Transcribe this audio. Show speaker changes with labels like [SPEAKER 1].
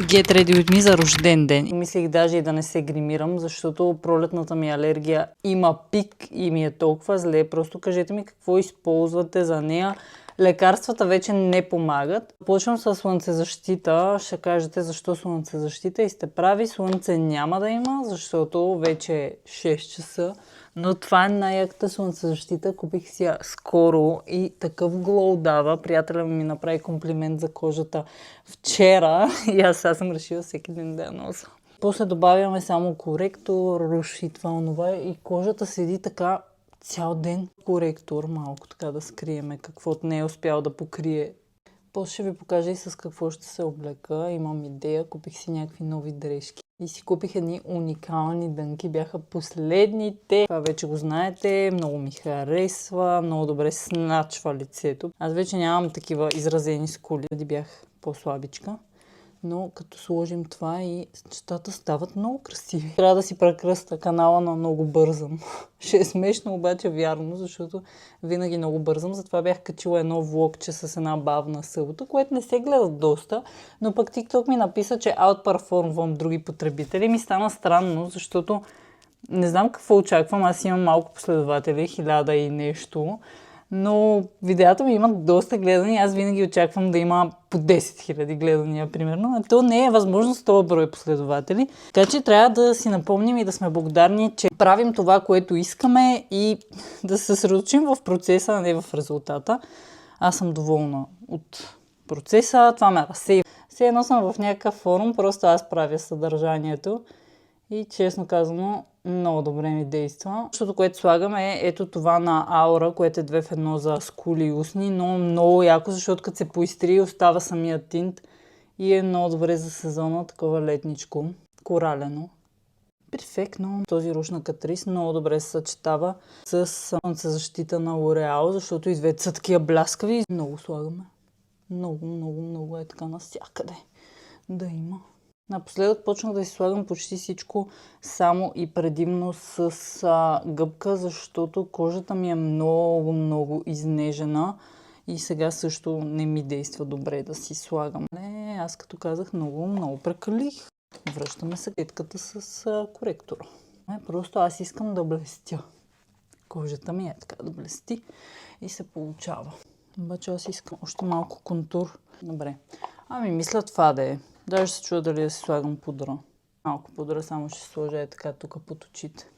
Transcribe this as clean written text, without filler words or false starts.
[SPEAKER 1] Get ready with me за рожден ден. Мислих даже и да не се гримирам, защото пролетната ми алергия има пик и ми е толкова зле. Просто кажете ми какво използвате за нея. Лекарствата вече не помагат. Почвам с слънцезащита. Ще кажете защо слънцезащита и сте прави. Слънце няма да има, защото вече е 6 часа. Но това е най-яката слънцезащита. Купих си я скоро и такъв глоу дава. Приятеля ми направи комплимент за кожата вчера и аз сега съм решила всеки ден да я нося. После добавяме само коректор, руш и това онова и кожата седи така цял ден. Коректор, малко така да скриеме каквото не е успял да покрие. После ще ви покажа и с какво ще се облека. Имам идея, купих си някакви нови дрежки. И си купих едни уникални дънки. Бяха последните. Това вече го знаете. Много ми харесва. Много добре сначва лицето. Аз вече нямам такива изразени скули. Преди бях по-слабичка. Но като сложим това и нещата стават много красиви. Трябва да си прекръста канала на много бързам. Ще е смешно, обаче вярно, защото винаги много бързам. Затова бях качила едно влогче с една бавна събота, което не се гледа доста, но пък TikTok ми написа, че аутперформвам други потребители. Ми стана странно, защото не знам какво очаквам. Аз имам малко последователи, 1000 и нещо. Но видеята ми имат доста гледания. Аз винаги очаквам да има по 10 000 гледания, примерно. А то не е възможно с този брой последователи. Така че трябва да си напомним и да сме благодарни, че правим това, което искаме и да се съсредоточим в процеса, а не в резултата. Аз съм доволна от процеса. Това ме разсейва. Все едно съм в някакъв форум, просто аз правя съдържанието. И честно казано, много добре ми действа. Защото, което слагаме е ето това на Аура, което е 2 в 1 за скули и устни, но много яко, защото като се поистри остава самия тинт и е много добре за сезона, такова летничко, коралено. Перфектно. Този руш на Катрис много добре се съчетава с слънцезащита на L'Oreal, защото и двете са такива бляскави. Много слагаме. Много е така навсякъде да има. Напоследък почнах да си слагам почти всичко само и предимно с гъбка, защото кожата ми е много изнежена и сега също не ми действа добре да си слагам. Аз като казах много прекалих. Връщаме се клетката с коректора. Просто аз искам да блестя. Кожата ми е така да блести и се получава. Обаче аз искам още малко контур. Добре. Мисля това да е. Даже се чува дали да си слагам пудра. Малко пудра, само ще сложа така тук под очите.